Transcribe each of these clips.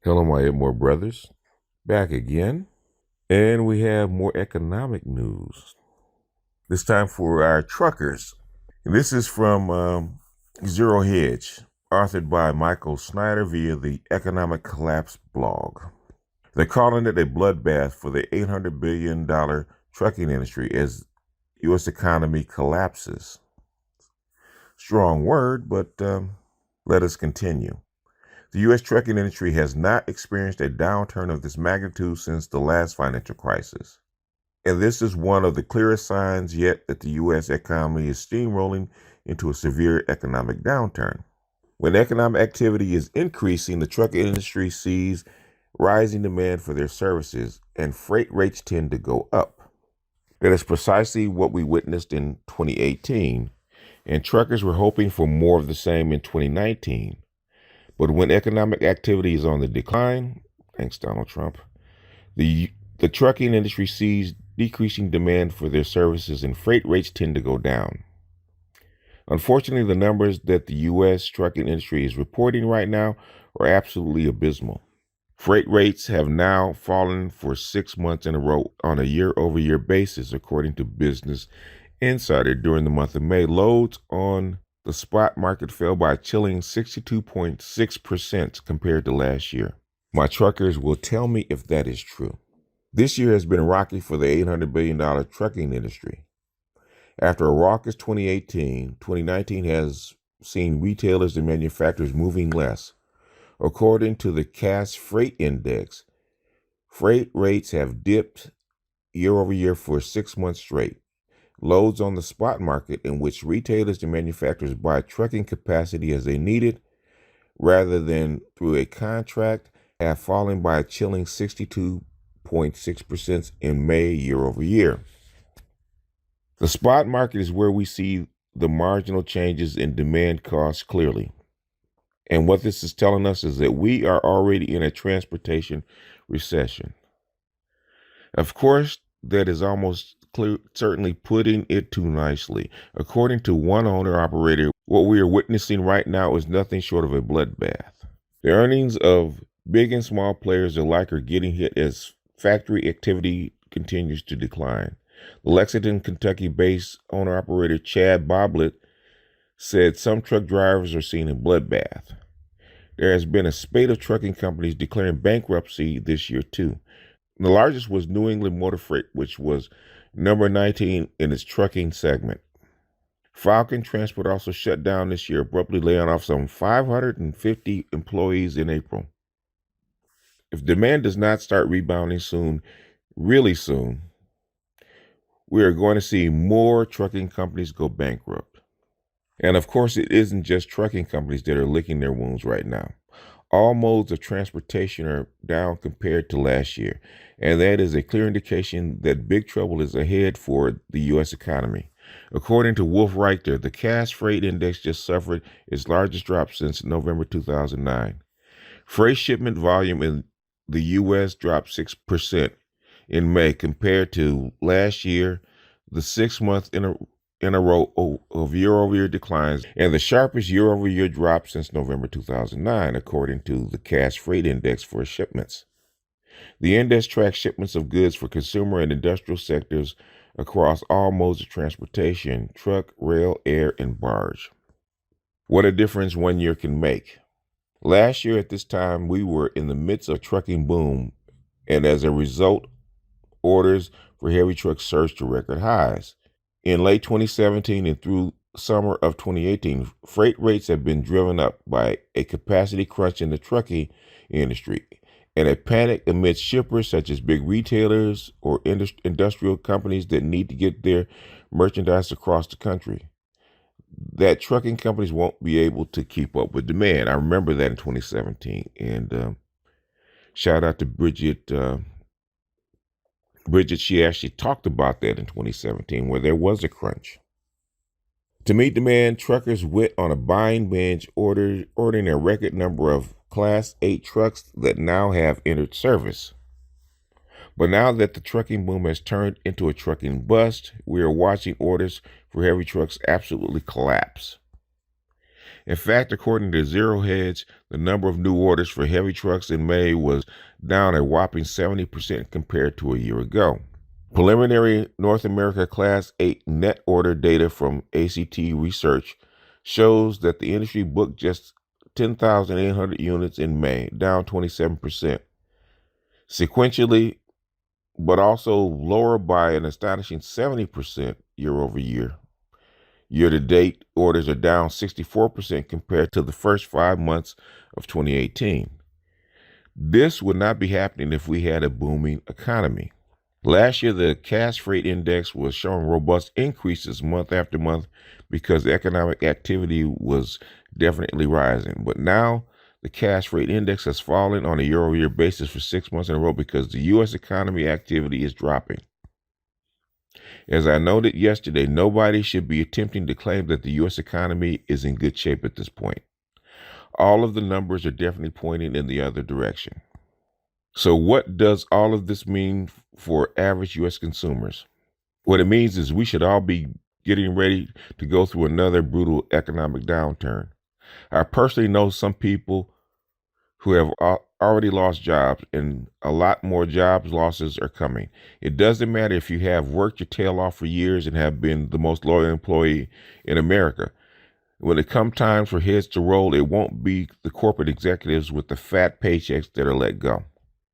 Hello, my IBMOR brothers. Back again. And we have more economic news. This time for our truckers. And this is from Zero Hedge, authored by Michael Snyder via the Economic Collapse blog. They're calling it a bloodbath for the $800 billion trucking industry as U.S. economy collapses. Strong word, but let us continue. The U.S. trucking industry has not experienced a downturn of this magnitude since the last financial crisis. And this is one of the clearest signs yet that the U.S. economy is steamrolling into a severe economic downturn. When economic activity is increasing, the trucking industry sees rising demand for their services, and freight rates tend to go up. That is precisely what we witnessed in 2018, and truckers were hoping for more of the same in 2019. But when economic activity is on the decline, thanks Donald Trump, the trucking industry sees decreasing demand for their services and freight rates tend to go down. Unfortunately, the numbers that the U.S. trucking industry is reporting right now are absolutely abysmal. Freight rates have now fallen for 6 months in a row on a year-over-year basis, according to Business Insider. During the month of May, loads on the spot market fell by a chilling 62.6% compared to last year. My truckers will tell me if that is true. This year has been rocky for the $800 billion trucking industry. After a raucous 2018, 2019 has seen retailers and manufacturers moving less. According to the Cass Freight Index, freight rates have dipped year over year for 6 months straight. Loads on the spot market, in which retailers and manufacturers buy trucking capacity as they need it, rather than through a contract, have fallen by a chilling 62.6% in May year over year. The spot market is where we see the marginal changes in demand costs clearly. And what this is telling us is that we are already in a transportation recession. Of course, that is almost certainly putting it too nicely. According to one owner-operator, what we are witnessing right now is nothing short of a bloodbath. The earnings of big and small players alike are getting hit as factory activity continues to decline. The Lexington, Kentucky-based owner-operator Chad Boblett said some truck drivers are seeing a bloodbath. There has been a spate of trucking companies declaring bankruptcy this year too. The largest was New England Motor Freight, which was number 19 in its trucking segment. Falcon Transport also shut down this year, abruptly laying off some 550 employees in April. If demand does not start rebounding soon, really soon, we are going to see more trucking companies go bankrupt. And of course, it isn't just trucking companies that are licking their wounds right now. All modes of transportation are down compared to last year, and that is a clear indication that big trouble is ahead for the U.S. economy. According to Wolf Richter, the Cass Freight Index just suffered its largest drop since November 2009. Freight shipment volume in the U.S. dropped 6% in May compared to last year, the 6th month in a row of year-over-year declines, and the sharpest year-over-year drop since November 2009, according to the Cass Freight Index for shipments. The index tracks shipments of goods for consumer and industrial sectors across all modes of transportation: truck, rail, air, and barge. What a difference 1 year can make. Last year at this time, we were in the midst of a trucking boom, and as a result, orders for heavy trucks surged to record highs. In late 2017 and through summer of 2018, freight rates have been driven up by a capacity crunch in the trucking industry and a panic amidst shippers such as big retailers or industrial companies that need to get their merchandise across the country, that trucking companies won't be able to keep up with demand. I remember that in 2017. And shout out to Bridget. She actually talked about that in 2017, where there was a crunch. To meet demand, truckers went on a buying binge, ordering a record number of Class 8 trucks that now have entered service. But now that the trucking boom has turned into a trucking bust, we are watching orders for heavy trucks absolutely collapse. In fact, according to Zero Hedge, the number of new orders for heavy trucks in May was down a whopping 70% compared to a year ago. Preliminary North America Class 8 net order data from ACT Research shows that the industry booked just 10,800 units in May, down 27% sequentially, but also lower by an astonishing 70% year over year. Year to date, orders are down 64% compared to the first 5 months of 2018. This would not be happening if we had a booming economy. Last year, the cash freight index was showing robust increases month after month because economic activity was definitely rising. But now the cash freight index has fallen on a year-over-year basis for 6 months in a row because the U.S. economy activity is dropping. As I noted yesterday, nobody should be attempting to claim that the U.S. economy is in good shape at this point. All of the numbers are definitely pointing in the other direction. So what does all of this mean for average U.S. consumers? What it means is we should all be getting ready to go through another brutal economic downturn. I personally know some people who have already lost jobs, and a lot more job losses are coming. It doesn't matter if you have worked your tail off for years and have been the most loyal employee in America. When it comes time for heads to roll, it won't be the corporate executives with the fat paychecks that are let go.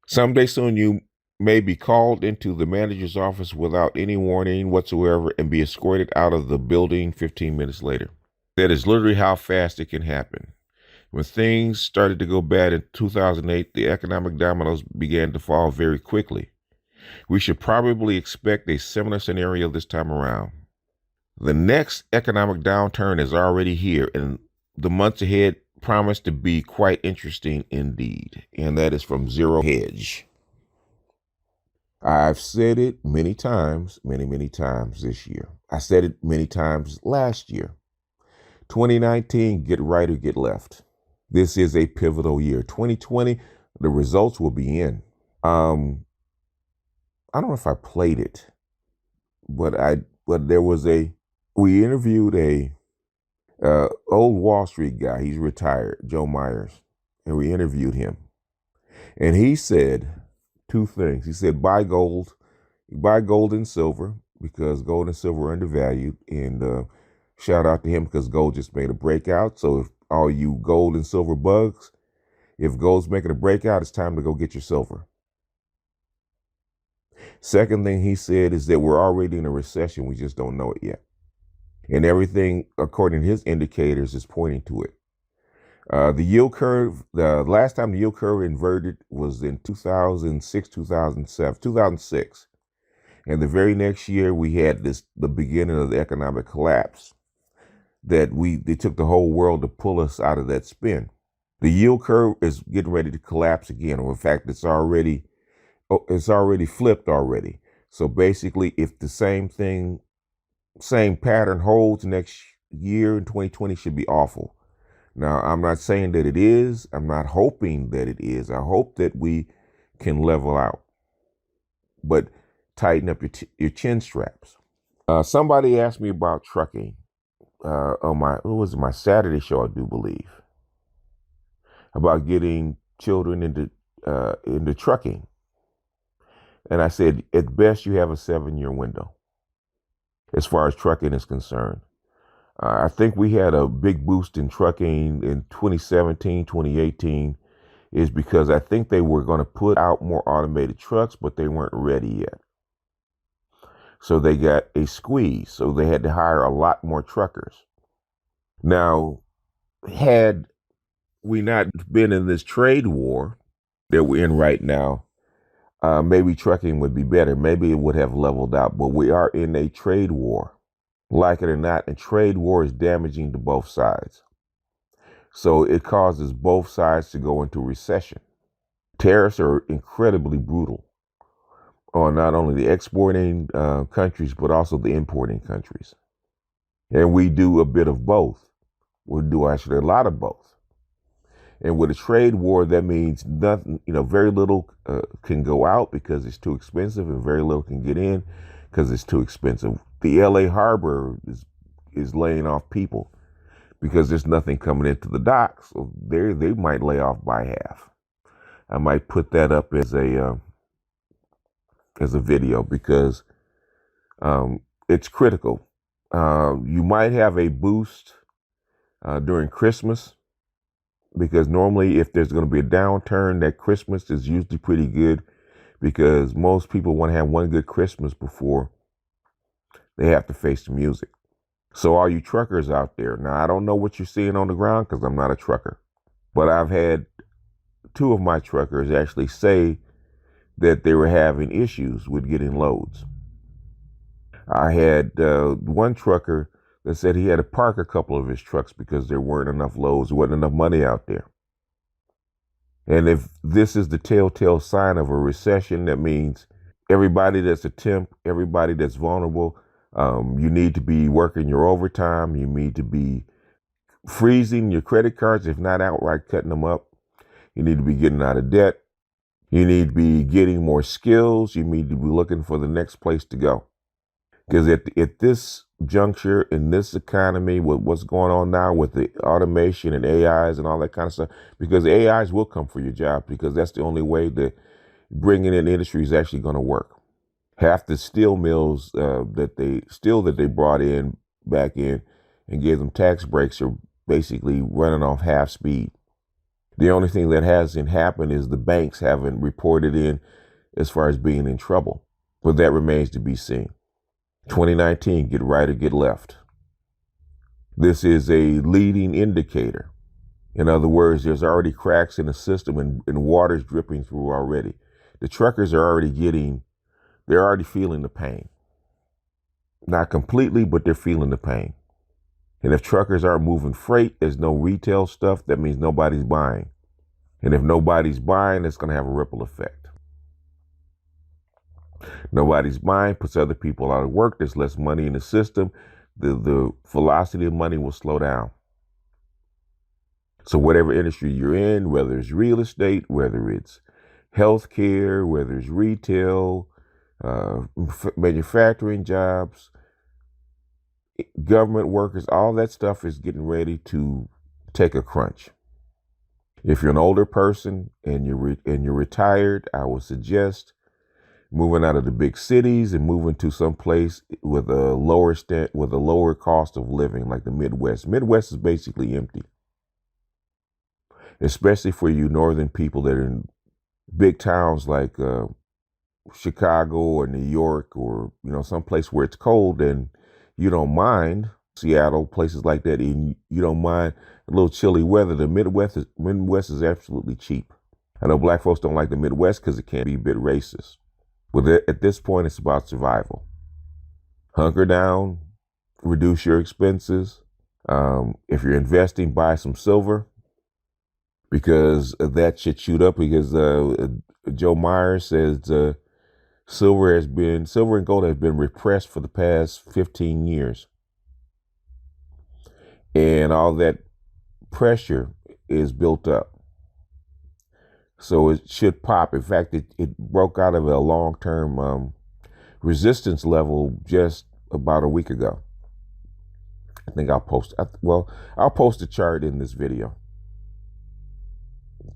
Someday soon, you may be called into the manager's office without any warning whatsoever and be escorted out of the building 15 minutes later. That is literally how fast it can happen. When things started to go bad in 2008, the economic dominoes began to fall very quickly. We should probably expect a similar scenario this time around. The next economic downturn is already here, and the months ahead promise to be quite interesting indeed. And that is from Zero Hedge. I've said it many times, many times this year. I said it many times last year. 2019, get right or get left. This is a pivotal year. 2020, the results will be in. I don't know if I played it, but we interviewed a old Wall Street guy. He's retired, Joe Myers, and we interviewed him. And he said two things. He said, buy gold and silver, because gold and silver are undervalued. And shout out to him because gold just made a breakout. So if all you gold and silver bugs, if gold's making a breakout, it's time to go get your silver. Second thing he said is that we're already in a recession. We just don't know it yet. And everything, according to his indicators, is pointing to it. The yield curve, the last time the yield curve inverted was in 2006. And the very next year we had the beginning of the economic collapse that they took the whole world to pull us out of that spin. The yield curve is getting ready to collapse again. Or in fact, it's already flipped already. So basically, if the same pattern holds next year in 2020, should be awful. Now, I'm not saying that it is. I'm not hoping that it is. I hope that we can level out, but tighten up your chin straps. Somebody asked me about trucking on my Saturday show, I do believe, about getting children into trucking. And I said, at best, you have a 7-year window as far as trucking is concerned. I think we had a big boost in trucking in 2017, 2018, is because I think they were going to put out more automated trucks, but they weren't ready yet. So they got a squeeze. So they had to hire a lot more truckers. Now, had we not been in this trade war that we're in right now, maybe trucking would be better. Maybe it would have leveled out, but we are in a trade war. Like it or not, a trade war is damaging to both sides. So it causes both sides to go into recession. Tariffs are incredibly brutal on not only the exporting countries, but also the importing countries. And we do a bit of both. We do actually a lot of both. And with a trade war, that means nothing, very little can go out because it's too expensive, and very little can get in because it's too expensive. The LA harbor is laying off people because there's nothing coming into the dock. So they might lay off by half. I might put that up as a video because it's critical. You might have a boost during Christmas, because normally if there's going to be a downturn, that Christmas is usually pretty good, because most people want to have one good Christmas before they have to face the music. So all you truckers out there, now I don't know what you're seeing on the ground because I'm not a trucker, but I've had two of my truckers actually say that they were having issues with getting loads. I had one trucker that said he had to park a couple of his trucks because there weren't enough loads, there wasn't enough money out there. And if this is the telltale sign of a recession, that means everybody that's a temp, everybody that's vulnerable, you need to be working your overtime. You need to be freezing your credit cards, if not outright cutting them up. You need to be getting out of debt. You need to be getting more skills. You need to be looking for the next place to go. Because at this juncture, in this economy, with what's going on now with the automation and AIs and all that kind of stuff, because AIs will come for your job, because that's the only way that bringing in industry is actually going to work. Half the steel mills that they brought in back in and gave them tax breaks are basically running off half speed. The only thing that hasn't happened is the banks haven't reported in as far as being in trouble, but that remains to be seen. 2019, get right or get left. This is a leading indicator. In other words, there's already cracks in the system and water's dripping through already. The truckers are they're already feeling the pain. Not completely, but they're feeling the pain. And if truckers aren't moving freight, there's no retail stuff, that means nobody's buying. And if nobody's buying, it's going to have a ripple effect. Nobody's buying, puts other people out of work, there's less money in the system, the velocity of money will slow down. So whatever industry you're in, whether it's real estate, whether it's healthcare, whether it's retail, manufacturing jobs, government workers, all that stuff is getting ready to take a crunch. If you're an older person and you're retired, I would suggest moving out of the big cities and moving to some place with a lower cost of living, like the Midwest. Midwest is basically empty, especially for you northern people that are in big towns like Chicago or New York, or someplace where it's cold and you don't mind. Seattle, places like that, and you don't mind a little chilly weather. The Midwest is absolutely cheap. I know black folks don't like the Midwest because it can be a bit racist. But at this point, it's about survival. Hunker down, reduce your expenses. If you're investing, buy some silver, because that should shoot up. Because Joe Myers says silver and gold has been repressed for the past 15 years. And all that pressure is built up. So it should pop. In fact, it broke out of a long-term resistance level just about a week ago. I think I'll post a chart in this video.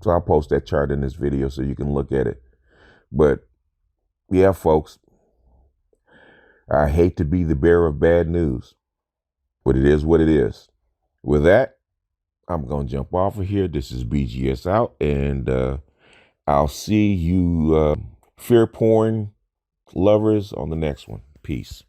So I'll post that chart in this video so you can look at it. But yeah, folks, I hate to be the bearer of bad news, but it is what it is. With that, I'm going to jump off of here. This is BGS out, and I'll see you fear porn lovers on the next one. Peace.